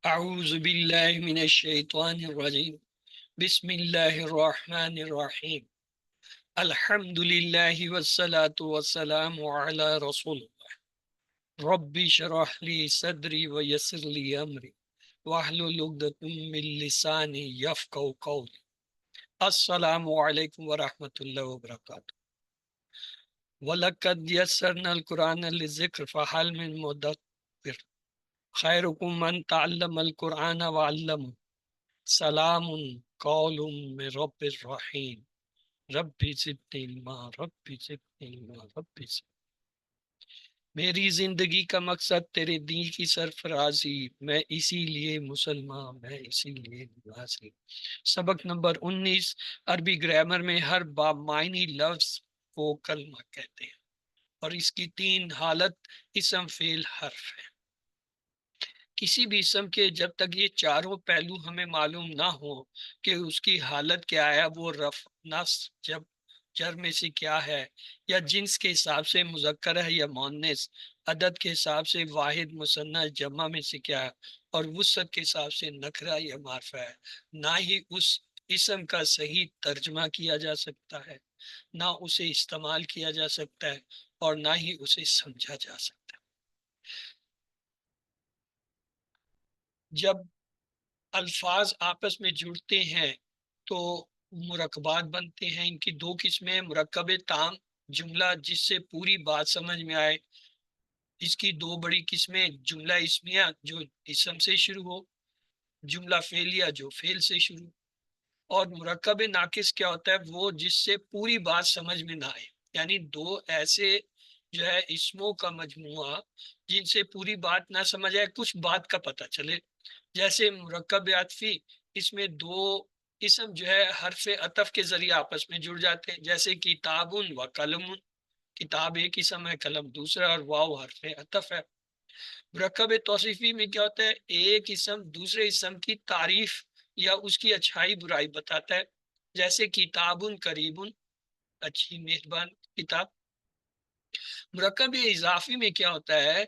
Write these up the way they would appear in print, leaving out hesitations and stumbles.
اعوذ باللہ من الشیطان الرجیم بسم اللہ الرحمن الرحیم الحمد للہ والصلاة والسلام علی رسول اللہ رب اشرح لی صدری ویسر لی امری واحلل عقدۃ من لسانی یفقہوا قولی۔ السلام علیکم ورحمۃ اللہ وبرکاتہ۔ وَلَقَدْ يَسَّرْنَا الْقُرْآنَ لِلذِّكْرِ فَهَلْ مِن مُّدَّكِرٍ خَيْرُكُم مَّن تَعَلَّمَ الْقُرْآنَ وَعَلَّمَهُ سلام قول من رب الرحیم رب زدنی علما رب زدنی علما رب زدنی۔ میری زندگی کا مقصد تیرے دین کی سرفرازی، میں اسی لیے مسلمان، میں اسی لیے نمازی۔ سبق نمبر 19۔ عربی گرامر میں ہر بامعنی لفظ کو کلمہ کہتے ہیں اور اس کی 3 حالت اسم فعل حرف ہے۔ کسی بھی اسم کے جب تک یہ چاروں پہلو ہمیں معلوم نہ ہو کہ اس کی حالت کیا ہے، وہ رفع، نصب، جب، جر میں سے کیا ہے، یا جنس کے حساب سے مذکر ہے یا مؤنث، عدد کے حساب سے واحد، مثنی، جمع میں سے کیا ہے، اور وسعت کے حساب سے نکرہ یا معرفہ ہے، نہ ہی اس اسم کا صحیح ترجمہ کیا جا سکتا ہے، نہ اسے استعمال کیا جا سکتا ہے، اور نہ ہی اسے سمجھا جا سکتا ہے۔ جب الفاظ آپس میں جڑتے ہیں تو مرکبات بنتے ہیں۔ ان کی 2 قسمیں: مرکب تام، جملہ جس سے پوری بات سمجھ میں آئے، اس کی 2 بڑی قسمیں: جملہ اسمیہ جو اسم سے شروع ہو، جملہ فعلیہ جو فعل سے شروع۔ اور مرکب ناقص کیا ہوتا ہے؟ وہ جس سے پوری بات سمجھ میں نہ آئے، یعنی 2 ایسے جو ہے اسموں کا مجموعہ جن سے پوری بات نہ سمجھ آئے، کچھ بات کا پتہ چلے۔ جیسے مرکب عطفی، اس میں 2 اسم جو ہے حرف عطف کے ذریعے آپس میں جڑ جاتے ہیں، جیسے کتاب و قلم، کتاب ایک اسم ہے، قلم دوسرا، اور واو حرف عطف ہے۔ مرکب توصیفی میں کیا ہوتا ہے؟ ایک اسم دوسرے اسم کی تعریف یا اس کی اچھائی برائی بتاتا ہے، جیسے کتاب قریب، اچھی مہربان کتاب۔ مرکب اضافی میں کیا ہوتا ہے؟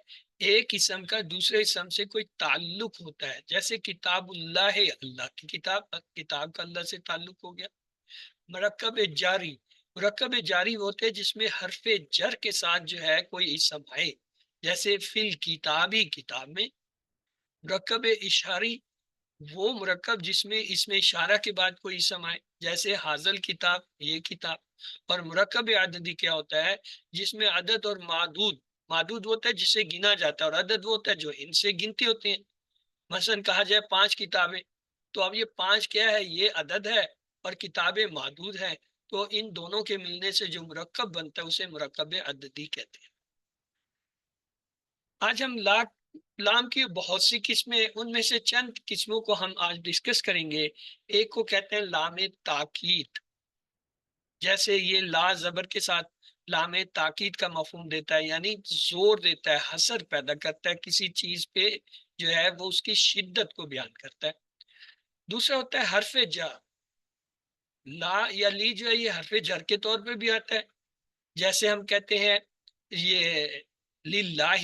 ایک اسم کا دوسرے اسم سے کوئی تعلق ہوتا ہے، جیسے کتاب اللہ ہے، اللہ کی کتاب، کتاب کا اللہ سے تعلق ہو گیا۔ مرکب جاری، مرکب جاری ہوتے ہیں جس میں حرف جر کے ساتھ جو ہے کوئی اسم آئے، جیسے فی الکتابی، کتاب میں۔ مرکب اشاری، وہ مرکب جس میں اسم اشارہ کے بعد کوئی اسم آئے، جیسے حاضل کتاب، یہ کتاب۔ اور مرکب عددی کیا ہوتا ہے؟ جس میں عدد اور معدود، معدود ہوتا ہے جس سے گنا جاتا ہے، اور عدد وہ ہوتا ہے جو ان سے گنتی ہوتے ہیں۔ مثلا کہا جائے 5 کتابیں، تو اب یہ 5 کیا ہے؟ یہ عدد ہے، اور کتابیں معدود ہیں، تو ان دونوں کے ملنے سے جو مرکب بنتا ہے اسے مرکب عددی کہتے ہیں۔ آج ہم لام کی بہت سی قسمیں، ان میں سے چند قسموں کو ہم آج ڈسکس کریں گے۔ ایک کو کہتے ہیں لام تاکید، جیسے یہ لا زبر کے ساتھ لام تاکید کا مفہوم دیتا ہے، یعنی زور دیتا ہے، حسر پیدا کرتا ہے کسی چیز پہ، جو ہے وہ اس کی شدت کو بیان کرتا ہے۔ دوسرا ہوتا ہے حرف جر، لا یا لی جو ہے یہ حرف جر کے طور پہ بھی آتا ہے، جیسے ہم کہتے ہیں یہ للہ،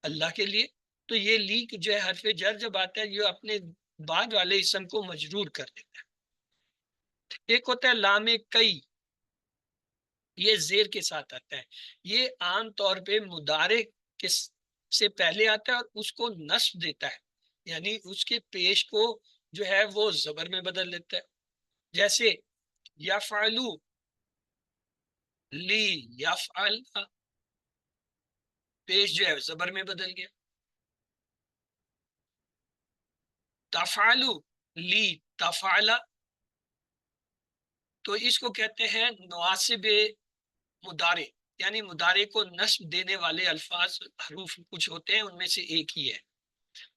اللہ کے لیے، تو یہ لی جو ہے حرف جر جب آتا ہے یہ اپنے بعد والے اسم کو مجرور کر دیتا ہے۔ ایک ہوتا ہے لام کئی، یہ زیر کے ساتھ آتا ہے، یہ عام طور پہ مضارع سے پہلے آتا ہے اور اس کو نصب دیتا ہے، یعنی اس کے پیش کو جو ہے وہ زبر میں بدل دیتا ہے، جیسے یفعلو، لی یفعل، پیش جو ہے زبر میں بدل گیا۔ تفعلو، لی تفعل، تو اس کو کہتے ہیں نواسب مضارع، یعنی مضارع کو نصب دینے والے الفاظ، حروف کچھ ہوتے ہیں، ان میں سے ایک ہی ہے،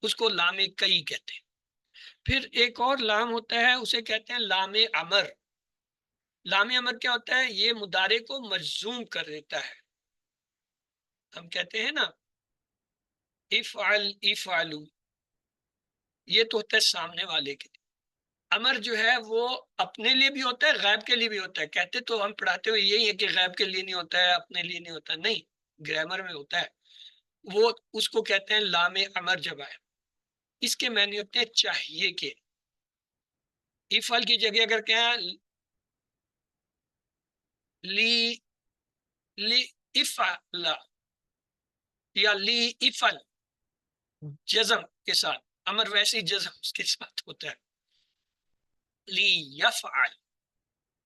اس کو لام کئی کہتے ہیں۔ پھر ایک اور لام ہوتا ہے، اسے کہتے ہیں لام امر۔ لام امر کیا ہوتا ہے؟ یہ مضارع کو مجزوم کر دیتا ہے۔ ہم کہتے ہیں نا افعل افعلو، یہ تو ہوتا ہے سامنے والے کے لیے۔ امر جو ہے وہ اپنے لیے بھی ہوتا ہے، غیب کے لیے بھی ہوتا ہے۔ کہتے تو ہم پڑھاتے ہوئے یہی ہے کہ غیب کے لیے نہیں ہوتا ہے، اپنے لیے نہیں ہوتا، نہیں، گرامر میں ہوتا ہے۔ وہ اس کو کہتے ہیں لام امر جب آئے۔ اس کے معنی ہوتے ہیں چاہیے کہ. افعل کی جگہ اگر کہیں لی لی افعل یا لی افعل جزم کے ساتھ، امر ویسے ہی جزم اس کے ساتھ ہوتا ہے. لی یفعل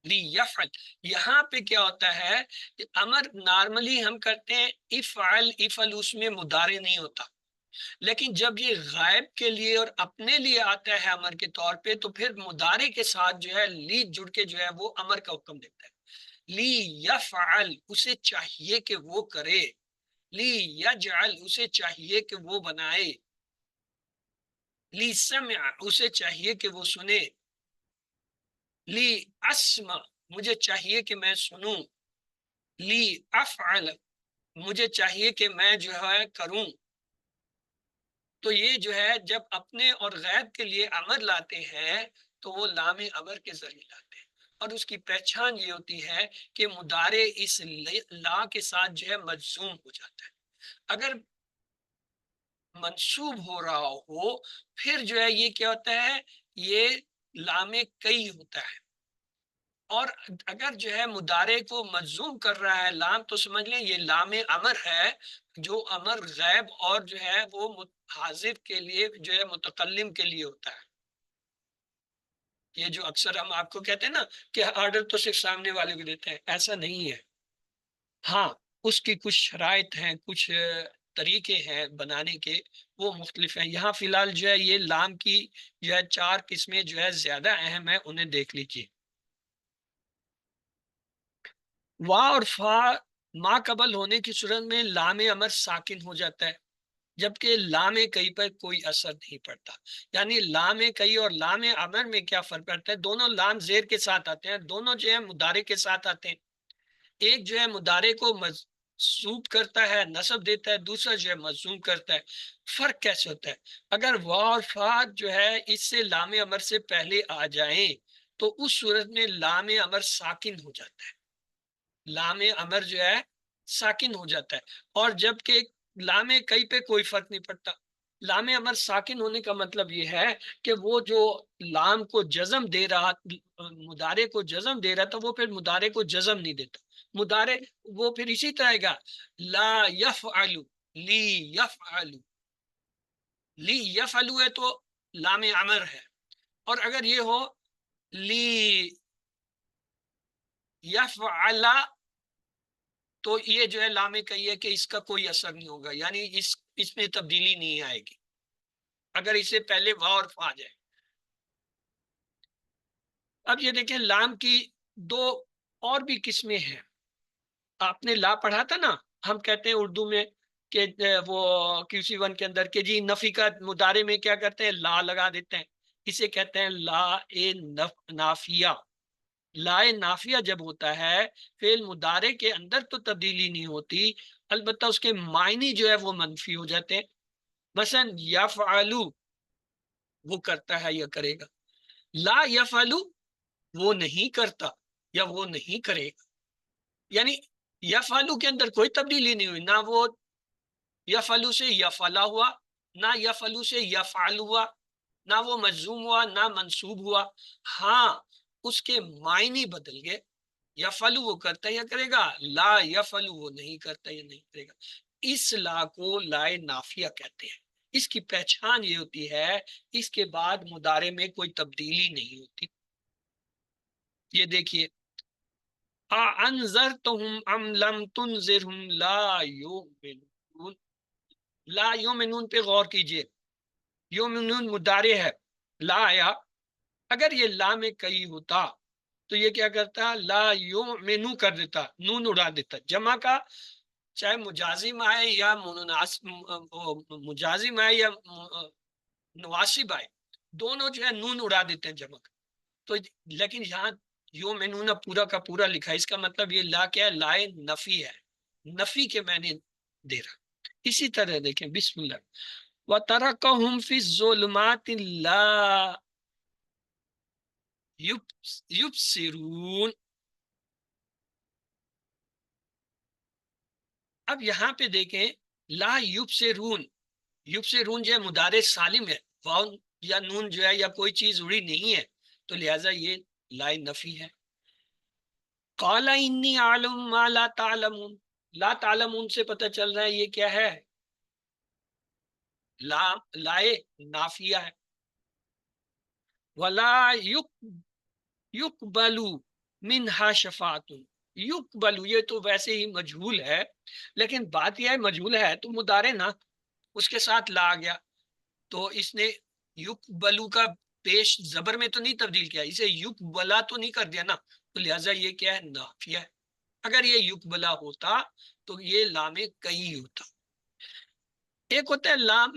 لی یفعل، یہاں پہ کیا ہوتا ہے، امر نارملی ہم کرتے ہیں افعل افعل، اس میں مضارع نہیں ہوتا. لیکن جب یہ غائب کے لیے اور اپنے لیے آتا ہے امر کے طور پہ، تو پھر مضارع کے ساتھ جو ہے لی جڑ کے جو ہے وہ امر کا حکم دیتا ہے. لی یفعل، اسے چاہیے کہ وہ کرے. لی یجعل، اسے چاہیے کہ وہ بنائے. لی سمع، اسے چاہیے کہ وہ سنے. لی اسمع، مجھے چاہیے کہ میں سنوں. لی افعل، مجھے چاہیے کہ میں جو ہے کروں. تو یہ جو ہے جب اپنے اور غیب کے لیے امر لاتے ہیں تو وہ لام امر کے ذریعے لاتے ہیں. اور اس کی پہچان یہ ہوتی ہے کہ مضارع اس لا کے ساتھ جو ہے مجزوم ہو جاتا ہے. اگر منصوب ہو رہا ہو پھر جو ہے یہ کیا ہوتا ہے، یہ لام کئی ہوتا ہے. اور اگر جو ہے مضارع کو مجزوم کر رہا ہے لام، تو سمجھ لیں یہ لام امر ہے، جو امر غیب اور جو ہے وہ حاضر کے لیے جو ہے متکلم کے لیے ہوتا ہے. یہ جو اکثر ہم آپ کو کہتے ہیں نا کہ آرڈر تو صرف سامنے والے کو دیتے ہیں، ایسا نہیں ہے. ہاں، اس کی کچھ شرائط ہیں، کچھ طریقے ہیں بنانے کے، وہ مختلف ہیں. یہاں فی الحال جو ہے یہ لام کی جو ہے 4 قسمیں جو ہے زیادہ اہم ہیں، انہیں دیکھ لیجیے. وا اور فا ما قبل ہونے کی صورت میں لام امر ساکن ہو جاتا ہے، جبکہ لام کئی پر کوئی اثر نہیں پڑتا. یعنی لام کئی اور لام امر میں کیا فرق پڑتا ہے، دونوں لام زیر کے ساتھ آتے ہیں، دونوں جو ہے مضارع کے ساتھ آتے ہیں. ایک جو ہے مضارع کو منصوب کرتا ہے، نصب دیتا ہے، دوسرا جو ہے مجزوم کرتا ہے. فرق کیسے ہوتا ہے، اگر وا اور فا جو ہے اس سے لام امر سے پہلے آ جائیں تو اس صورت میں لام امر ساکن ہو جاتا ہے، لام امر جو ہے ساکن ہو جاتا ہے. اور جبکہ لام کئی پہ کوئی فرق نہیں پڑتا. لام امر ساکن ہونے کا مطلب یہ ہے کہ وہ جو لام کو جزم دے رہا، مضارع کو جزم دے رہا تھا، وہ پھر مضارع کو جزم نہیں دیتا. مضارع وہ پھر اسی طرح گا، لا یفعل لی یفعل. لی یفعل ہے تو لام امر ہے. اور اگر یہ ہو لی یفعل، تو یہ جو ہے لام کہی ہے کہ اس کا کوئی اثر نہیں ہوگا، یعنی اس میں تبدیلی نہیں آئے گی اگر اسے پہلے وا اور فا جائے. اب یہ دیکھیں لام کی 2 اور بھی قسمیں ہیں. آپ نے لا پڑھا تھا نا، ہم کہتے ہیں اردو میں کہ وہ QC1 کے اندر کہ جی نفی کا مضارع میں کیا کرتے ہیں، لا لگا دیتے ہیں. اسے کہتے ہیں لا نافیہ. لا نافیہ جب ہوتا ہے فعل مضارع کے اندر تو تبدیلی نہیں ہوتی، البتہ اس کے معنی جو ہے وہ منفی ہو جاتے ہیں. مثلا یفعلو، وہ کرتا ہے یا کرے گا. لا یفعلو، وہ نہیں کرتا یا وہ نہیں کرے گا. یعنی یفعلو کے اندر کوئی تبدیلی نہیں ہوئی، نہ وہ یفعلو سے یفعلا ہوا، نہ یفعلو سے یفعل ہوا، نہ وہ مجزوم ہوا نہ منصوب ہوا. ہاں، اس کے معنی بدل گئے. یفعلو وہ کرتا یا کرے گا، لا یفعلو وہ نہیں کرتا یا نہیں کرے گا. اس لا کو لا نافیہ کہتے ہیں. اس کی پہچان یہ ہوتی ہے اس کے بعد مضارع میں کوئی تبدیلی نہیں ہوتی. یہ دیکھیے، انذرتهم ام لم تنذرهم لا یؤمنون. لا یؤمنون پہ غور کیجئے. یؤمنون مضارع ہے، لا آیا. اگر یہ لا میں کئی ہوتا تو یہ کیا کرتا، لا یؤمنو کر دیتا، نون اڑا دیتا. جمع کا چاہے مجازم آئے یا مجازم آئے یا نواسب آئے، دونوں جو ہے نون اڑا دیتے ہیں جمع کا. تو لیکن یہاں یؤمنون پورا کا پورا لکھا ہے، اس کا مطلب یہ لا کیا ہے، لائے نفی ہے، نفی کے معنی دے رہا. اسی طرح دیکھیں بسم اللہ، وَتَرَكَهُمْ فِي الظُّلُمَاتِ لَا يُبْصِرُونَ. اب یہاں پہ دیکھیں لا یبصرون، یبصرون جو ہے مضارع سالم ہے، واو یا نون جو ہے یا کوئی چیز اڑی نہیں ہے، تو لہٰذا یہ لائے نفی ہے۔ قال انی عالم ما لا تعلمون، لا تعلمون سے پتہ چل رہا ہے یہ کیا ہے، لائے نافیہ ہے۔ ولا یقبل منہا شفاعت، یقبل یہ تو ویسے ہی مجہول ہے، لیکن بات یہ ہے مجہول ہے تو مضارع نا، اس کے ساتھ لا آ گیا، تو اس نے یقبلو کا پیش زبر میں تو نہیں تبدیل کیا، اسے یقبلا تو نہیں کر دیا نا، تو لہٰذا یہ کیا ہے، نافیہ ہے۔ اگر یہ یقبلا ہوتا تو یہ لام کئی ہوتا۔ ایک ہوتا ہے لام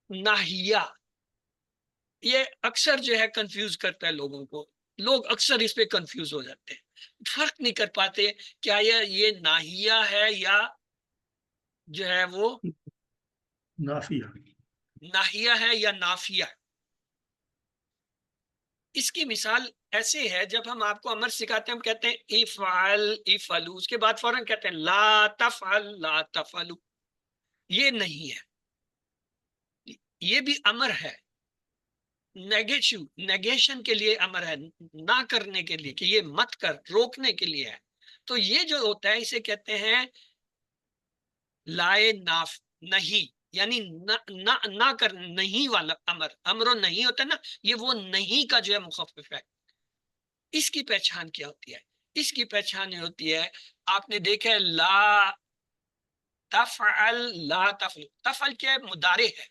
ناہیہ، یہ اکثر جو ہے کنفیوز کرتا ہے لوگوں کو، لوگ اکثر اس پہ کنفیوز ہو جاتے ہیں، فرق نہیں کر پاتے کیا یہ ناہیہ ہے یا جو ہے وہ نافیہ، ناہیہ ہے یا نافیہ ہے۔ اس کی مثال ایسے ہے، جب ہم آپ کو امر سکھاتے ہیں ہم کہتے ہیں افعل افعلو، اس کے بعد فوراً کہتے ہیں لا تفعل لا تفعلو، یہ نہیں ہے، یہ بھی امر ہے، نیگیشن کے لیے امر ہے، نہ کرنے کے لیے، کہ یہ مت کر، روکنے کے لیے ہے۔ تو یہ جو ہوتا ہے اسے کہتے ہیں لائے ناف نہیں، یعنی نہ کر، نہیں والا امر، امر و نہیں ہوتا ہے نا، یہ وہ نہیں کا جو ہے مخفف ہے۔ اس کی پہچان کیا ہوتی ہے؟ اس کی پہچان یہ ہوتی ہے، آپ نے دیکھا ہے لا تفعل لا تفعل، تفعل کیا ہے، مضارع ہے،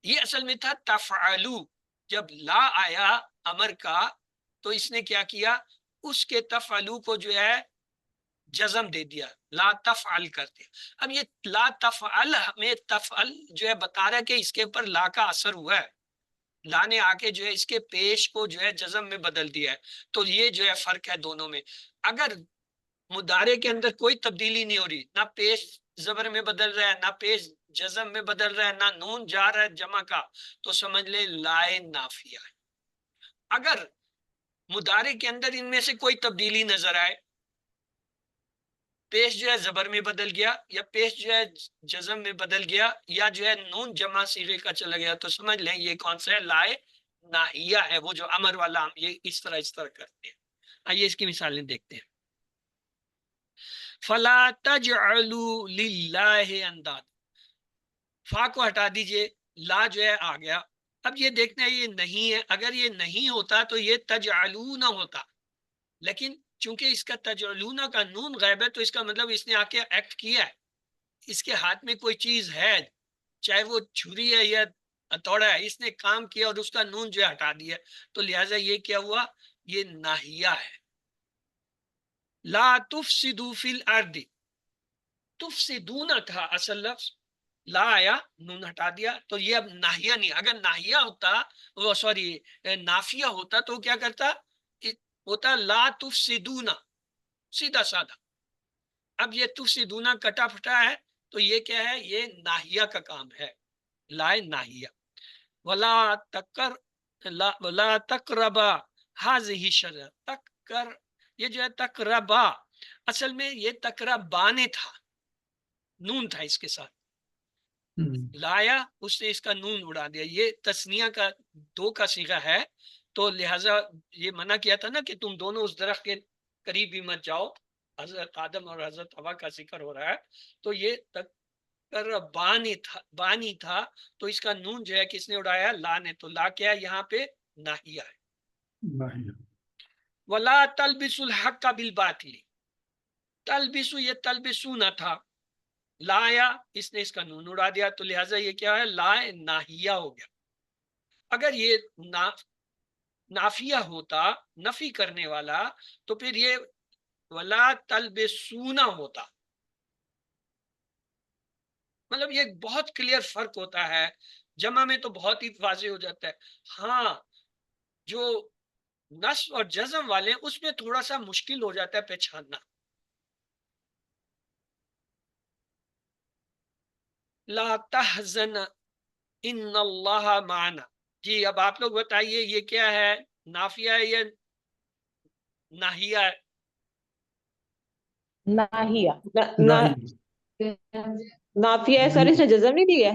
یہ اصل میں تھا تفعلو، جب لا آیا امر کا تو اس نے کیا کیا، اس کے تفعلو کو جو ہے جزم دے دیا، لا تفعل کر دیا۔ اب یہ لا تفعل ہمیں تفعل جو ہے بتا رہا ہے کہ اس کے اوپر لا کا اثر ہوا ہے، لا نے آ کے جو ہے اس کے پیش کو جو ہے جزم میں بدل دیا ہے، تو یہ جو ہے فرق ہے دونوں میں۔ اگر مضارع کے اندر کوئی تبدیلی نہیں ہو رہی، نہ پیش زبر میں بدل رہا ہے، نہ پیش جزم میں بدل رہا ہے، نہ نون جا رہا ہے جمع کا، تو سمجھ لے لائے نافیہ ہے۔ اگر مضارع کے اندر ان میں سے کوئی تبدیلی نظر آئے، پیش جو ہے زبر میں بدل گیا، یا پیش جو ہے جزم میں بدل گیا، یا جو ہے نون جمع صیغے کا چلا گیا، تو سمجھ لیں یہ کون سا ہے، لائے ناہیہ ہے، وہ جو امر والا ہم یہ اس طرح کرتے ہیں۔ آئیے اس کی مثالیں دیکھتے ہیں۔ فلا تجعلوا للہ انداد، فا کو ہٹا دیجئے، لا جو ہے آ گیا، اب یہ دیکھنا ہے یہ نہیں ہے، اگر یہ نہیں ہوتا تو یہ تجعلون ہوتا، لیکن چونکہ اس کا تجعلون کا نون غائب ہے، تو اس کا مطلب اس نے آ کے ایکٹ کیا ہے، اس کے ہاتھ میں کوئی چیز ہے، چاہے وہ چھری ہے یا ہتھوڑا ہے، اس نے کام کیا اور اس کا نون جو ہے ہٹا دیا، تو لہٰذا یہ کیا ہوا، یہ ناہیہ ہے۔ لا تفسدوا فی الارض، تفسدون تھا اصل لفظ، لا آیا نون ہٹا دیا، تو یہ اب ناہیہ نہیں، اگر ناہیہ ہوتا، وہ سوری نافیہ ہوتا تو کیا کرتا، ہوتا لا تفسدون، سیدھا سادہ۔ اب یہ تفسدون کٹا پھٹا ہے، تو یہ کیا ہے، یہ ناہیہ کا کام ہے، لائے ناہیہ۔ ولا تقربا هذه الشجرة، تکر، یہ جو ہے تقربا، اصل میں یہ تقربانے تھا، نون تھا اس کے ساتھ، لایا اس نے اس کا نون اڑا دیا، یہ تسنیہ کا دو کا صیغہ ہے، تو لہٰذا یہ منع کیا تھا نا کہ تم دونوں اس درخت کے قریب بھی مت جاؤ، حضرت آدم اور حضرت حوا کا ذکر ہو رہا ہے، تو یہ بانی تھا، تو اس کا نون جو ہے کس نے اڑایا، لا نے، تو لا کیا ہے یہاں پہ، ناہیہ ہے۔ ولا تلبسوا الحق بالباطل، تلبسو یہ تلبسو نہ تھا، لایا اس نے اس کا نون اڑا دیا، تو لہٰذا یہ کیا ہے، لا ناہیہ ہو گیا۔ اگر یہ نافیہ ہوتا، نفی کرنے والا، تو پھر یہ ولا تلبسونا ہوتا، مطلب یہ بہت کلیئر فرق ہوتا ہے، جمع میں تو بہت ہی واضح ہو جاتا ہے، ہاں جو نصب اور جزم والے اس میں تھوڑا سا مشکل ہو جاتا ہے پہچاننا۔ لا تحزن ان اللہ معنا، جی اب آپ لوگ بتائیے یہ کیا ہے، نافیہ ہے یا ناہیہ ہے؟ ناہیہ، نافیہ ہے سر، اس نے جزم نہیں دی ہے،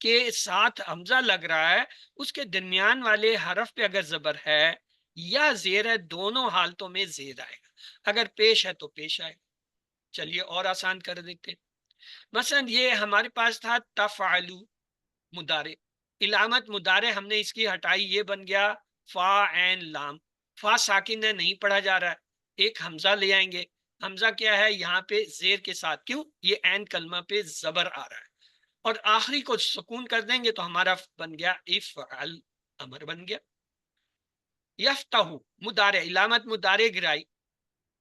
کے ساتھ حمزہ لگ رہا ہے اس کے درمیان والے حرف پہ اگر زبر ہے یا زیر ہے دونوں حالتوں میں زیر آئے گا، اگر پیش ہے تو پیش آئے گا۔ چلیے اور آسان کر دیتے ہیں۔ مثلا یہ ہمارے پاس تھا تفعلو مضارع، علامت مضارع ہم نے اس کی ہٹائی، یہ بن گیا فا عین لام۔ فا ساکن ہے، نہیں پڑھا جا رہا ہے، ایک حمزہ لے آئیں گے۔ حمزہ کیا ہے یہاں پہ زیر کے ساتھ، کیوں؟ یہ عین کلمہ پہ زبر آ رہا ہے، اور آخری کو سکون کر دیں گے تو ہمارا بن گیا افعل، امر بن گیا۔ یفتح مضارع، علامت مضارع گرائی،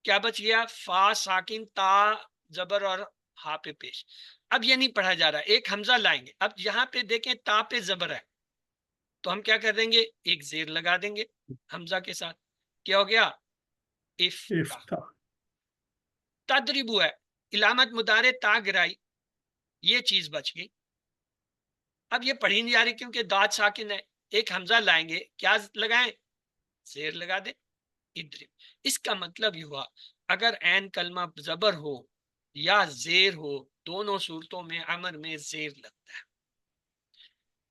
کیا بچ گیا؟ فا ساکن، تا زبر اور ہا پہ پیش۔ اب یہ نہیں پڑھا جا رہا، ایک حمزہ لائیں گے۔ اب یہاں پہ دیکھیں تا پہ زبر ہے تو ہم کیا کر دیں گے؟ ایک زیر لگا دیں گے حمزہ کے ساتھ، کیا ہو گیا؟ افتح۔ تدربو ہے، علامت مضارع تا گرائی، یہ چیز بچ گئی۔ اب یہ پڑھی نہیں جا رہی کیونکہ داد ساکن ہے، ایک حمزہ لائیں گے، کیا لگائیں؟ زیر لگا دیں، ادرب۔ اس کا مطلب یہ ہوا اگر عین کلمہ زبر ہو یا زیر ہو، دونوں صورتوں میں امر میں زیر لگتا ہے۔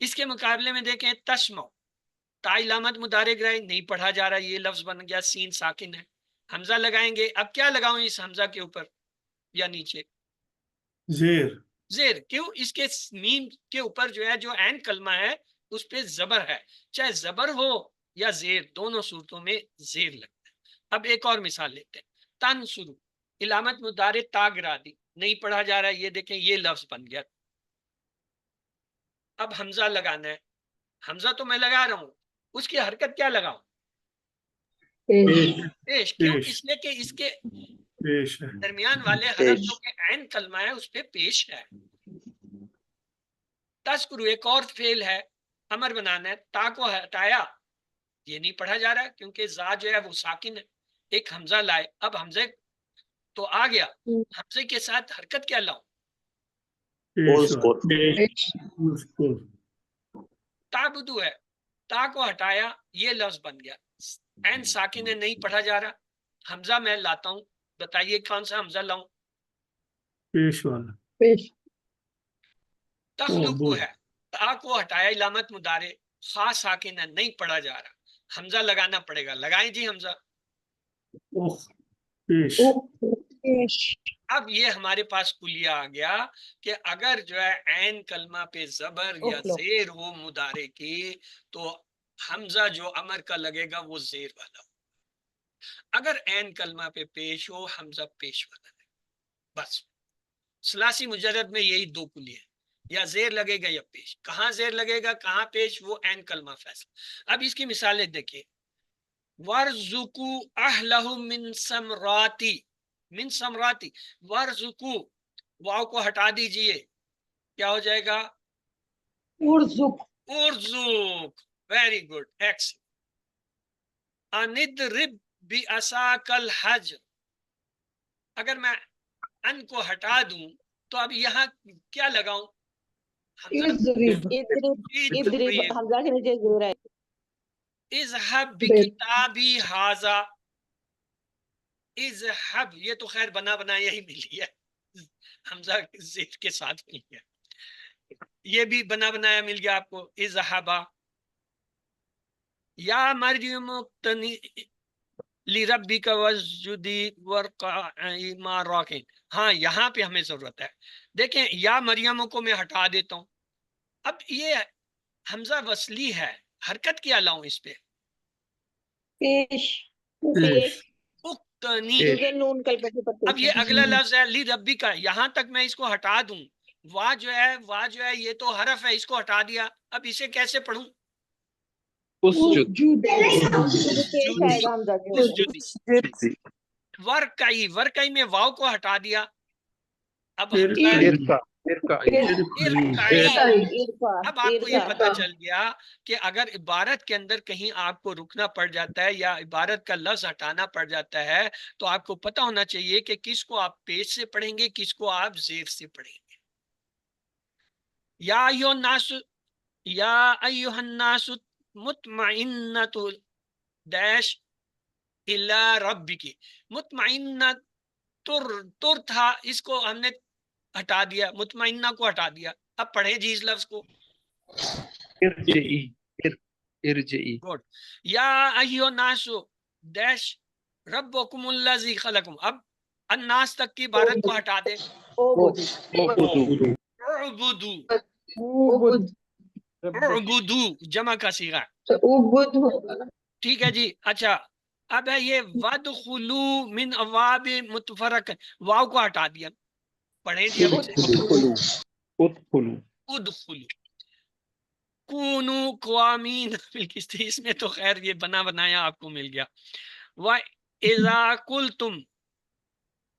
اس کے مقابلے میں دیکھیں تسمع، تا علامت مضارع گرائی، نہیں پڑھا جا رہا، یہ لفظ بن گیا سین ساکن ہے، حمزہ لگائیں گے۔ اب کیا لگاؤں اس حمزہ کے اوپر یا نیچے؟ زیر۔ زیر، کیوں؟ اس کے میم کے اوپر جو ہے جو عین کلمہ ہے اس پہ زبر ہے، چاہے زبر ہو یا زیر، دونوں صورتوں میں زیر لگتا ہے۔ اب ایک اور مثال لیتے ہیں، تنصرو، علامت مضارع تا گرا دی، نہیں پڑھا جا رہا ہے، یہ دیکھیں یہ لفظ بن گیا۔ اب حمزہ لگانا ہے، حمزہ تو میں لگا رہا ہوں، اس کی حرکت کیا لگاؤں؟ پیش، کیوں؟ اس لیے کہ اس کے پیش ہے، درمیان والے حرف جو کہ عین کلمہ ہے اس پہ پیش ہے۔ تذکرو ایک اور فعل ہے، امر بنانا ہے، تا کو ہٹایا، یہ نہیں پڑھا جا رہا کیونکہ زا جو ہے وہ ساکن ہے، ایک حمزہ لائے، اب حمزے تو آ گیا، حمزے کے ساتھ حرکت کیا لاؤں؟ تعبدو ہے، تا کو ہٹایا، یہ لفظ بن گیا، عین ساکن ہے، نہیں پڑھا جا رہا، حمزہ میں لاتا ہوں، بتائیے کون سا حمزہ لاؤں؟ پیش والا۔ تخلقو ہے، تا کو ہٹایا، علامت مضارع، خا ساکن ہے، نہیں پڑھا جا رہا، حمزہ لگانا پڑے گا، لگائیں جی حمزہ۔ پیش۔ اب یہ ہمارے پاس کلیہ آ گیا کہ اگر جو ہے عین کلمہ پہ زبر یا زیر ہو مضارع کی تو حمزہ جو امر کا لگے گا وہ زیر والا ہو، اگر عین کلمہ پہ پیش ہو حمزہ پیش والا لگے، بس ثلاثی مجرد میں یہی دو کلیہ ہیں، یا زیر لگے گا یا پیش۔ کہاں زیر لگے گا کہاں پیش، وہ عین کلمہ فیصلہ۔ اب اس کی مثالیں دیکھیں، وَارْزُقُوا أَهْلَهُ مِنْ ثَمَرَاتِ، من ثمراتی، وَارْزُقُوا، واو کو ہٹا دیجئے، کیا ہو جائے گا؟ ارزق، ویری گڈ، ایکس۔ اندرب بعصاک الحجر، اگر میں ان کو ہٹا دوں تو اب یہاں کیا لگاؤں؟ اضرب، حمزہ کے نیچے زیر ہے۔ اذهب بکتابی ھذا، اذهب، یہ تو خیر بنا بنایا ہی مل گیا، حمزہ زیر کے ساتھ مل گیا، یہ بھی بنا بنایا مل گیا آپ کو، اذهبا یا مریم اقتنی لربک واسجدی وارکعی مع الراکعین۔ ہاں یہاں پہ ہمیں ضرورت ہے، دیکھیں یا مریم کو میں ہٹا دیتا ہوں، اب یہ حمزہ وصلی ہے، حرکت کیا لاؤں اس پہ؟ پیش، اقتنی، کیونکہ نون کلمے کے اوپر اب یہ اگلا لفظ ہے لی ربی کا، یہاں تک میں اس کو ہٹا دوں، وا جو ہے یہ تو حرف ہے، اس کو ہٹا دیا، اب اسے کیسے پڑھوں؟ پیش آئے گا حمزہ کے اوپر۔ ورکعی میں واو کو ہٹا دیا، اب اب آپ کو یہ پتہ چل گیا کہ اگر عبارت کے اندر کہیں آپ کو رکنا پڑ جاتا ہے یا عبارت کا لفظ ہٹانا پڑ جاتا ہے تو آپ کو پتہ ہونا چاہیے کہ کس کو آپ پیش سے پڑھیں گے، کس کو آپ زیر سے پڑھیں گے۔ یا ایھا الناس مطمئنۃ ڈیش الی ربک، مطمئنہ تر تھا، اس کو ہم نے ہٹا دیا، مطمئنہ کو ہٹا دیا، اب پڑھیں جی اس لفظ کو، ارجعی ارجعی گڈ. یا ایھا الناس ڈیش ربکم الذی خلقکم. اب الناس تک کی عبارت کو ہٹا دیں. اعبدوا اعبدو عبد اعبدو جمع کا صیغہ. ٹھیک ہے جی. اچھا اب ہے یہ وَادْخُلُوا مِنْ أَبْوَابٍ مُتَفَرَّقَةٍ. واو کو ہٹا دیا. پڑھیں جی اب سے. ادخلوا ادخلوا ادخلوا کونوا قوامین بالقسط. اس میں تو خیر یہ بنا بنایا آپ کو مل گیا. وَإِذَا قُلْتُمْ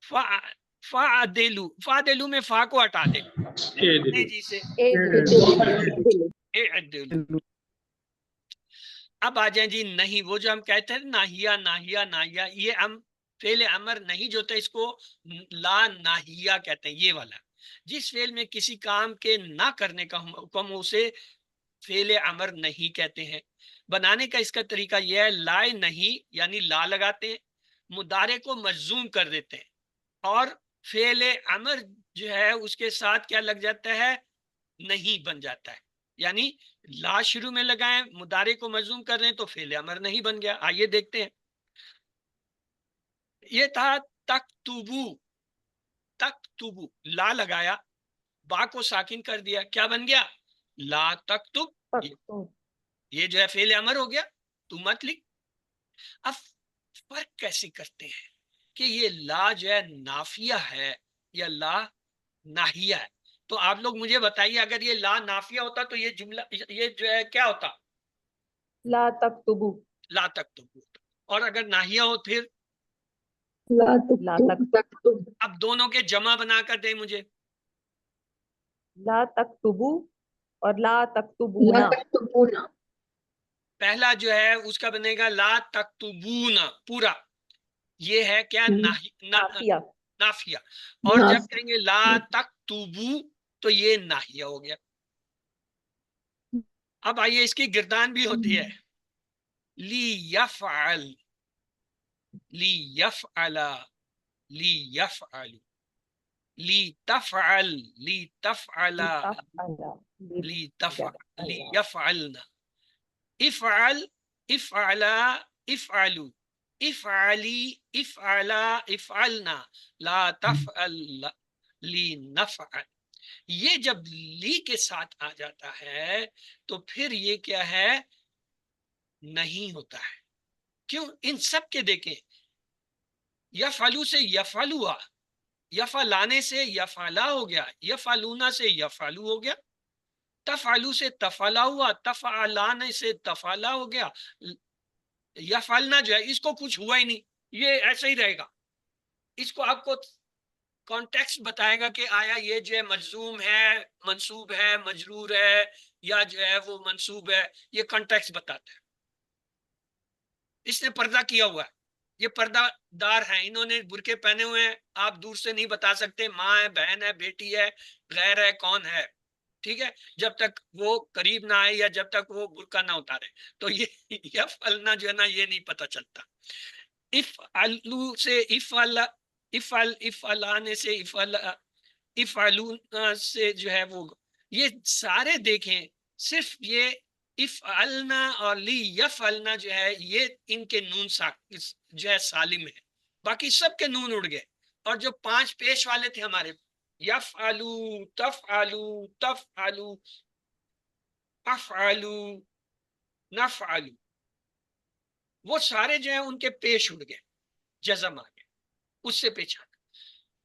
فَعَدِلُوا. فَعَدِلُوا میں فا کو ہٹا دیں. پڑھیں جی سے. اعدلوا. اب آ جائیں جی نہیں. وہ جو ہم کہتے ہیں ناہیہ ناہیہ ناہیہ، یہ ہم فعل امر نہیں جو ہوتا ہے اس کو لا ناہیہ کہتے ہیں. یہ والا جس فعل میں کسی کام کے نہ کرنے کا حکم اسے فعل امر نہیں کہتے ہیں. بنانے کا اس کا طریقہ یہ ہے لا نہیں یعنی لا لگاتے ہیں، مضارع کو مجزوم کر دیتے ہیں اور فعل امر جو ہے اس کے ساتھ کیا لگ جاتا ہے؟ نہیں بن جاتا ہے. یعنی لا شروع میں لگائیں، مضارع کو مجزوم کر رہے ہیں تو فعل امر نہیں بن گیا. آئیے دیکھتے ہیں. یہ تھا تکتبو. تکتبو لا لگایا، با کو ساکن کر دیا، کیا بن گیا؟ لا تکتب. یہ جو ہے فعل امر ہو گیا، تو مت لکھ. اب فرق کیسے کرتے ہیں کہ یہ لا جو ہے نافیہ ہے یا لا ناہیہ ہے؟ تو آپ لوگ مجھے بتائیے اگر یہ لا نافیہ ہوتا تو یہ جملہ یہ جو ہے کیا ہوتا؟ لا تکتبو. لا تکتبو. اور اگر ناہیہ ہو پھر لا تکتب. اب دونوں کے جمع بنا کر دیں مجھے. لا تکتبو اور لا تکتبونا. پہلا جو ہے اس کا بنے گا لا تکتبون پورا. یہ ہے کیا؟ نافیہ. نافیہ. اور جب کہیں گے لا تکتبو تو یہ ناہیہ ہو گیا. اب آئیے اس کی گردان بھی ہوتی ہے. لی یفعل، لی یفعل، لی یفعل، لی تفعل، لی تفعل، لی تفعل، لی یفعلنا. افعل، افعلا، افعلوا، افعلی، افعلا، افعلنا، لا تفعل، لی نفعل. یہ جب لی کے ساتھ آ جاتا ہے تو پھر یہ کیا ہے؟ نہیں ہوتا ہے. کیوں؟ ان سب کے دیکھیں، یفعلو سے یفعلوا، یفعلانے سے یفعلا ہو گیا، یفعلونا سے یفعلو ہو گیا، تفعلو سے تفعلا ہوا، تفعلانے سے تفعلا ہو گیا. یفعلنا جو ہے اس کو کچھ ہوا ہی نہیں، یہ ایسا ہی رہے گا. اس کو آپ کو کانٹیکسٹ بتائے گا کہ آیا یہ جو ہے مجزوم ہے، منصوب ہے، مجرور ہے، یا جو ہے وہ منصوب ہے. یہ کانٹیکسٹ بتاتا ہے. اس نے پردہ کیا ہوا ہے، یہ پردہ دار ہیں، انہوں نے برقعے پہنے ہوئے ہیں. آپ دور سے نہیں بتا سکتے ماں ہے، بہن ہے، بیٹی ہے، غیر ہے، کون ہے. ٹھیک ہے، جب تک وہ قریب نہ آئے یا جب تک وہ برقع نہ اتارے. تو یہ یفعلنا جو ہے نا یہ نہیں پتہ چلتا. افعلو سے افعل، افعل، افعلانے سے افعل، افعلون سے جو ہے وہ، یہ سارے دیکھیں صرف یہ افعلنا اور لی یفعلنا جو ہے یہ ان کے نون جو ہے سالم ہے. باقی سب کے نون اڑ گئے. اور جو 5 پیش والے تھے ہمارے، یفعلو، تفعلو، تفعلو، افعلو، نفعلو، وہ سارے جو ہیں ان کے پیش اڑ گئے، جزم آ گئے اس سے پیچھا.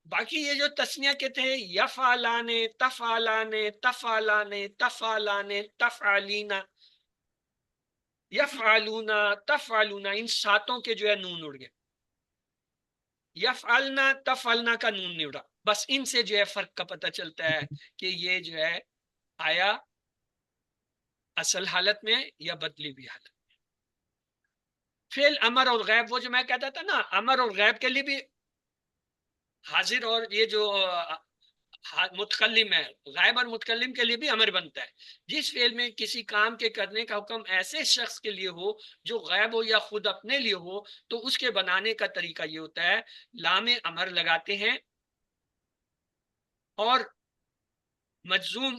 باقی یہ جو تسنیہ کے تھے یفعلانے، تفعلانے، تفعلانے، تفعلانے، تفعلینا، یفعلونا، تفعلونا، ان 7 کے جو ہے نون اڑ گئے. یفعلنا، تفعلنا کا نون نہیں اڑا. بس ان سے جو ہے فرق کا پتہ چلتا ہے کہ یہ جو ہے آیا اصل حالت میں یا بدلی ہوئی حالت میں. فعل امر اور غیب، وہ جو میں کہتا تھا نا امر اور غیب کے لیے بھی حاضر اور یہ جو متکلم ہے، غائب اور متکلم کے لیے بھی امر بنتا ہے. جس فعل میں کسی کام کے کرنے کا حکم ایسے شخص کے لیے ہو جو غائب ہو یا خود اپنے لیے ہو تو اس کے بنانے کا طریقہ یہ ہوتا ہے لام امر لگاتے ہیں اور مجزوم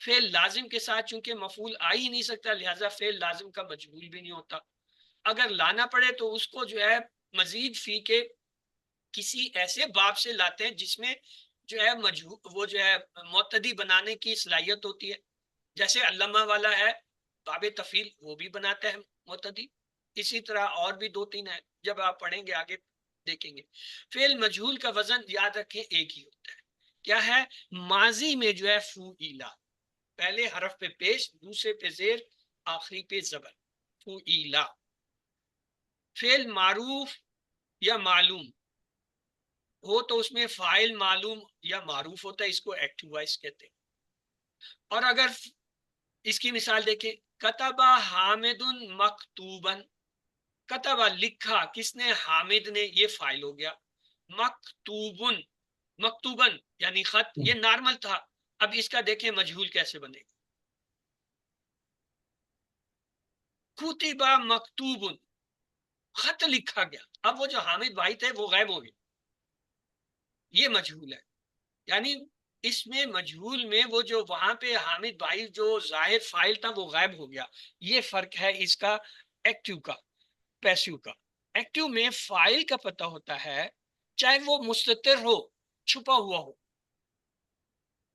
فعل لازم کے ساتھ چونکہ مفعول آ ہی نہیں سکتا، لہٰذا فعل لازم کا مجہول بھی نہیں ہوتا. اگر لانا پڑے تو اس کو جو ہے مزید فی کے کسی ایسے باب سے لاتے ہیں جس میں جو ہے وہ جو ہے معتدی بنانے کی صلاحیت ہوتی ہے. جیسے علامہ والا ہے باب تفعیل، وہ بھی بناتا ہے معتدی. اسی طرح اور بھی 2-3 ہے، جب آپ پڑھیں گے آگے دیکھیں گے. فعل مجہول کا وزن یاد رکھیں ایک ہی ہوتا ہے. کیا ہے؟ ماضی میں جو ہے فوئیلا، پہلے حرف پہ پیش، دوسرے پہ زیر، آخری پہ زبر. فوئیلا. فعل معروف یا معلوم ہو تو اس میں فاعل معلوم یا معروف ہوتا ہے، اس کو ایکٹیو وائس کہتے ہیں. اور اگر اس کی مثال دیکھیں، کتبہ حامد مکتوبن. کتبہ لکھا کس نے؟ حامد نے، یہ فاعل ہو گیا. مکتوبن، مکتوبن یعنی خط، یہ نارمل تھا. اب اس کا دیکھیں مجہول کیسے بنے گا. کتبہ مکتوبن، خط لکھا گیا. اب وہ جو حامد بھائی تھے وہ غائب ہو گئے، یہ مجہول ہے. یعنی اس میں مجہول میں وہ جو وہاں پہ حامد بھائی جو ظاہر فاعل تھا وہ غائب ہو گیا. یہ فرق ہے اس کا ایکٹیو کا پیسیو کا. ایکٹیو میں فاعل کا پتہ ہوتا ہے چاہے وہ مستتر ہو، چھپا ہوا ہو،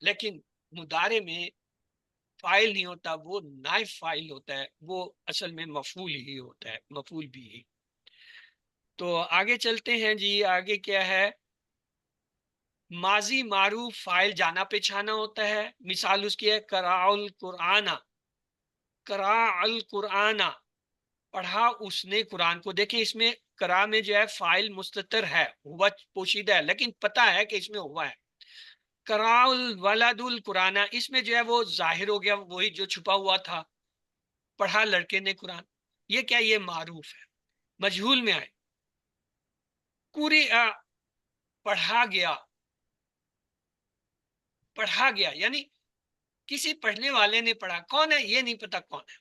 لیکن مضارع میں فاعل نہیں ہوتا، وہ نائب فاعل ہوتا ہے، وہ اصل میں مفعول ہی ہوتا ہے، مفعول بھی ہی. تو آگے چلتے ہیں جی. آگے کیا ہے؟ ماضی معروف فاعل جانا پہچانا ہوتا ہے. مثال اس کی ہے قرأ القرآن. قرأ القرآن، پڑھا اس نے قرآن کو. دیکھیں اس میں قرأ میں جو ہے فاعل مستتر ہے، ہوا پوشیدہ ہے، لیکن پتہ ہے کہ اس میں ہوا ہے. قرأ الولد القرآن، اس میں جو ہے وہ ظاہر ہو گیا، وہی جو چھپا ہوا تھا، پڑھا لڑکے نے قرآن. یہ کیا؟ یہ معروف ہے. مجہول میں آئے قرئ، پڑھا گیا. پڑھا گیا یعنی کسی پڑھنے والے نے پڑھا، کون ہے یہ نہیں پتا کون ہے.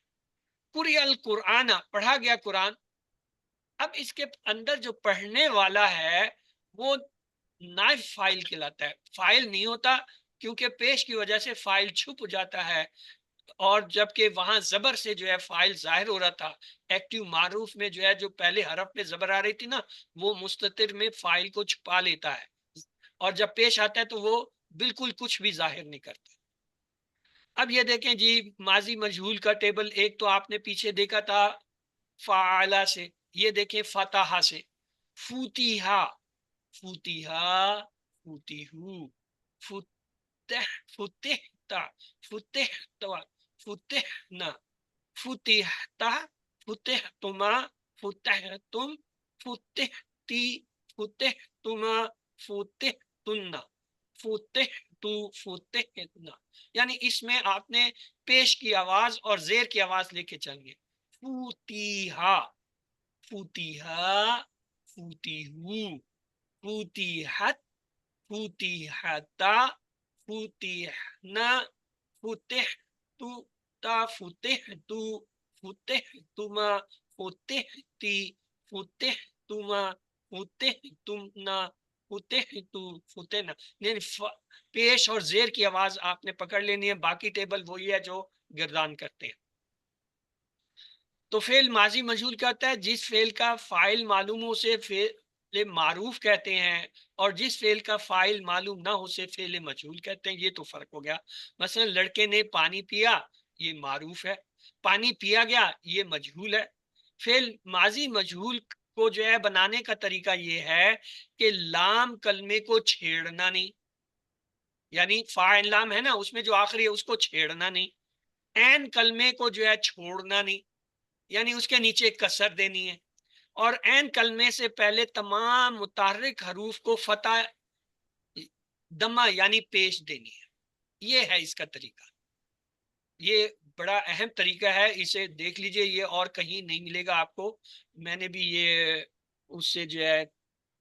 قرئ القرآن، پڑھا گیا قرآن. اب اس کے اندر جو پڑھنے والا ہے وہ نائب فاعل کہلاتا ہے، فاعل نہیں ہوتا، کیونکہ پیش کی وجہ سے فاعل چھپ جاتا ہے. اور جبکہ وہاں زبر سے جو ہے فاعل ظاہر ہو رہا تھا. ایکٹیو معروف میں جو ہے جو پہلے حرف پہ زبر آ رہی تھی نا، وہ مستتر میں فاعل کو چھپا لیتا ہے، اور جب پیش آتا ہے تو وہ بالکل کچھ بھی ظاہر نہیں کرتا. اب یہ دیکھیں جی ماضی مجہول کا ٹیبل. ایک تو آپ نے پیچھے دیکھا تھا فعلا سے، یہ دیکھیں فتح سے. فوتیہا، فوتیہا، فوتیہو، فتح، فتحتا، فتحتا، فتحنا، فتحتا، فتحتما، فتحتم، فتحتی، فتحتما، فتحتنا، فتحتو، فتحتنا. یعنی اس میں آپ نے پیش کی آواز اور زیر کی آواز لے کے چل گئے. فوتیہا، فوتیہا، فوتیہو، فوتیحت، فوتیحتا، فوتیحنا، فتحتو، تا، فتحتو، فتحتما، فتحتی، فتحتما، فتحتمنا، فتحتو، فتحنا. یعنی پیش اور زیر کی آواز آپ نے پکڑ لینی ہے. باقی ٹیبل وہی ہے جو گردان کرتے ہیں. تو فعل ماضی مجہول کہتا ہے جس فعل کا فاعل معلوم ہو سے فعل معروف کہتے ہیں، اور جس فعل کا فاعل معلوم نہ ہو سے فعل مجہول کہتے ہیں. یہ تو فرق ہو گیا. مثلا لڑکے نے پانی پیا، یہ معروف ہے. پانی پیا گیا، یہ مجہول ہے. فعل ماضی مجہول کو جو ہے بنانے کا طریقہ یہ ہے کہ لام کلمے کو چھیڑنا نہیں، یعنی فاعل لام ہے نا اس میں جو آخری ہے اس کو چھیڑنا نہیں. عین کلمے کو جو ہے چھوڑنا نہیں، یعنی اس کے نیچے کسر دینی ہے. اور عین کلمے سے پہلے تمام متحرک حروف کو فتح دمہ یعنی پیش دینی ہے. یہ ہے اس کا طریقہ. یہ بڑا اہم طریقہ ہے، اسے دیکھ لیجئے، یہ اور کہیں نہیں ملے گا آپ کو. میں نے بھی یہ اس سے جو ہے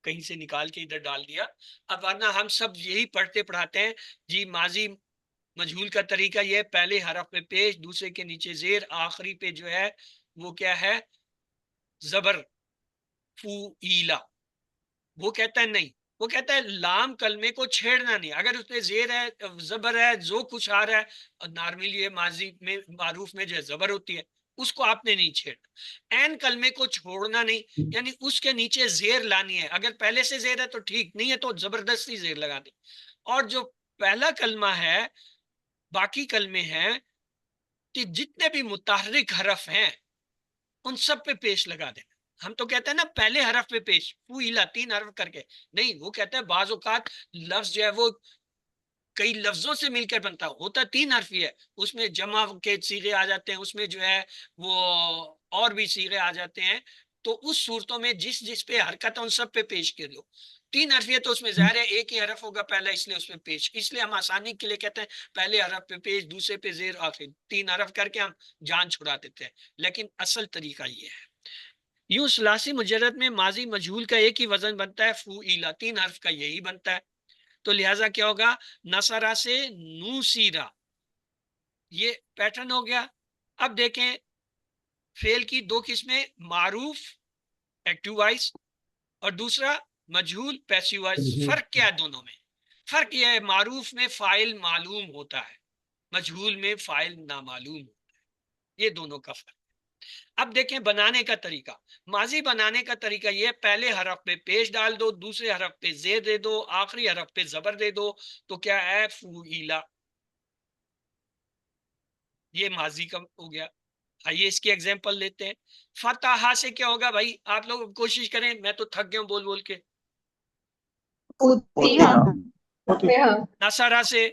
کہیں سے نکال کے ادھر ڈال دیا. اب ورنہ ہم سب یہی پڑھتے پڑھاتے ہیں جی. ماضی مجہول کا طریقہ یہ ہے پہلے حرف پہ پیش، دوسرے کے نیچے زیر، آخری پہ جو ہے وہ کیا ہے؟ زبر. فوئیلا. وہ کہتا ہے نہیں، وہ کہتا ہے لام کلمے کو چھیڑنا نہیں. اگر اس میں زیر ہے زبر ہے جو کچھ آ رہا ہے نارملی یہ ماضی میں معروف میں جو ہے زبر ہوتی ہے اس کو آپ نے نہیں چھیڑنا. این کلمے کو چھوڑنا نہیں یعنی اس کے نیچے زیر لانی ہے. اگر پہلے سے زیر ہے تو ٹھیک نہیں ہے تو زبردستی زیر لگا دیں. اور جو پہلا کلمہ ہے باقی کلمے ہیں کہ جتنے بھی متحرک حرف ہیں ان سب پہ پیش لگا دینا. ہم تو کہتے ہیں نا پہلے حرف پہ پیش فوئلا 3 حرف کر کے نہیں. وہ کہتے ہیں بعض اوقات لفظ جو ہے وہ کئی لفظوں سے مل کر بنتا ہوتا 3 حرفی ہے. اس میں جمع کے صیغے آ جاتے ہیں اس میں جو ہے وہ اور بھی صیغے آ جاتے ہیں. تو اس صورتوں میں جس پہ حرکت ہے ان سب پہ پیش کر دو. 3 حرفی ہے تو اس میں ظاہر ہے ایک ہی حرف ہوگا پہلا اس لیے اس پہ پیش. اس لیے ہم آسانی کے لیے کہتے ہیں پہلے حرف پہ پیش دوسرے پہ زیر آخر 3 حرف کر کے ہم جان چھڑا دیتے ہیں. لیکن اصل طریقہ یہ ہے. یوں ثلاثی مجرد میں ماضی مجہول کا ایک ہی وزن بنتا ہے فوئلا 3 حرف کا یہی بنتا ہے. تو لہٰذا کیا ہوگا نصرہ سے نوسیرا یہ پیٹرن ہو گیا. اب دیکھیں فعل کی 2 قسمیں معروف ایکٹیو وائس اور دوسرا مجہول پیسیو وائس. فرق کیا ہے دونوں میں؟ فرق یہ ہے معروف میں فاعل معلوم ہوتا ہے مجہول میں فاعل نامعلوم ہوتا ہے. یہ دونوں کا فرق. اب دیکھیں بنانے کا طریقہ. ماضی بنانے کا طریقہ یہ پہلے حرف پہ پیش ڈال دو دوسرے حرف پہ زیر دے دو آخری حرف پہ زبر دے دو تو کیا ہے فوئلا. یہ ماضی کا ہو گیا. آئیے اس کی ایگزامپل لیتے ہیں. فتح سے کیا ہوگا بھائی آپ لوگ کوشش کریں میں تو تھک گیا ہوں بول بول کے. نصرہ سے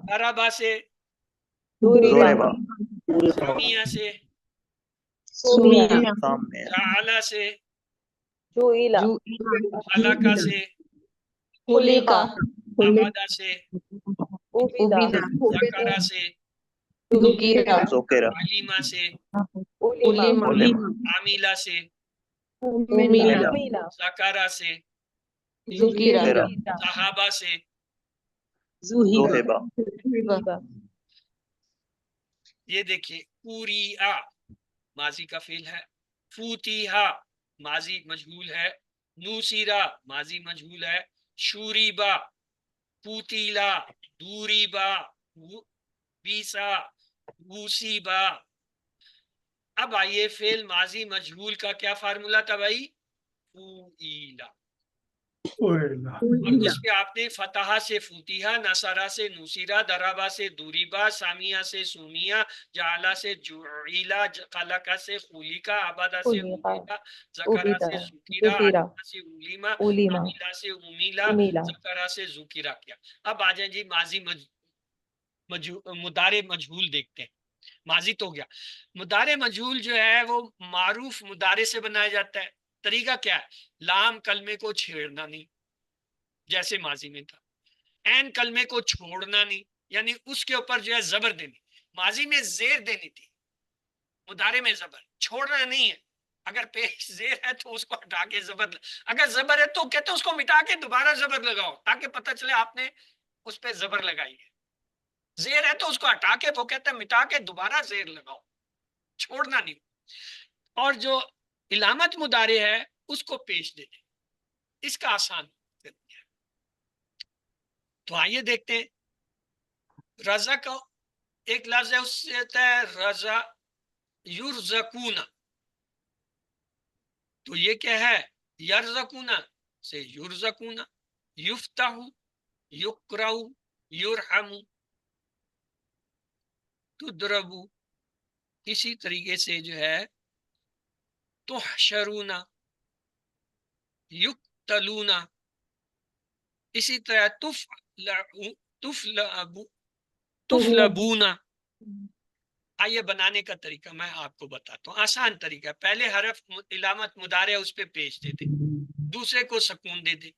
ضربہ سے سمیہ سے جعلہ سے خلقہ سے عبادہ سے ذکرہ سے علیمہ سے عاملہ سے ذکرہ سے صحابہ سے. یہ دیکھیے پوری ماضی کا فعل ہے. فوتیہا ماضی مجہول ہے. نوسیرا ماضی مجہول ہے. شوریبا پوتیلا دوریبا بیسا ووسیبا. اب آئیے فعل ماضی مجہول کا کیا فارمولا تھا بھائی فوئیلا. اور اس پہ آپ نے فتح سے فوتیہا نصرہ سے نوسیرا ضربہ سے دوریبا سامیہ سے سومیہ جعلہ سے جعیلا خلقہ سے خلقہ عبادہ سے عبیدہ ذکرہ سے ذکرہ علیمہ سے علیمہ عاملہ سے عمیلہ ذکرہ سے ذکرہ کیا. اب آ جائیں جی ماضی مضارع مجہول دیکھتے ہیں. ماضی تو گیا. مضارع مجہول جو ہے وہ معروف مضارع سے بنایا جاتا ہے. طریقہ کیا ہے لام کلمے کو چھیڑنا نہیں جیسے ماضی میں تھا. این کلمے کو چھوڑنا نہیں یعنی اس کے اوپر جو ہے زبر دینی. ماضی میں زیر دینی تھی مضارع میں زبر چھوڑنا نہیں ہے. اگر پیش زیر ہے تو اس کو ہٹا کے زبر اگر زبر ہے تو کہتے ہیں اس کو مٹا کے دوبارہ زبر لگاؤ تاکہ پتہ چلے آپ نے اس پہ زبر لگائی ہے. زیر ہے تو اس کو ہٹا کے وہ کہتے ہیں مٹا کے دوبارہ زیر لگاؤ چھوڑنا نہیں. اور جو علامت مضارع ہے اس کو پیش دے دیں. اس کا آسان ہے. تو آئیے دیکھتے ہیں رضا کا ایک لفظ ہے اس سے ہوتا ہے رضا یرزقون. تو یہ کیا ہے یرزقون سے یرزقون یفتح یقرأ یرحم تضرب. اسی طریقے سے جو ہے تحشرون یقتلون. اسی طرح تفلبون. آئیے بنانے کا طریقہ میں آپ کو بتاتا ہوں. آسان طریقہ پہلے حرف علامت مضارع اس پہ پیش دے دیں دوسرے کو سکون دے دیں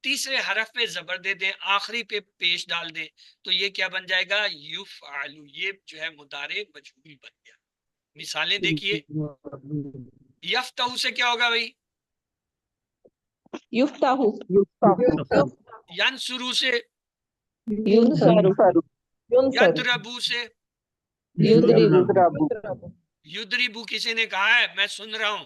تیسرے حرف پہ زبر دے دیں آخری پہ پیش ڈال دیں تو یہ کیا بن جائے گا یفعل. یہ جو ہے مضارع مجہول بن گیا. مثالیں دیکھیے. یفتح سے کیا ہوگا بھائی یفتح ینصرو سے ینصر یضربو سے یضرب یضربو کسی نے کہا ہے میں سن رہا ہوں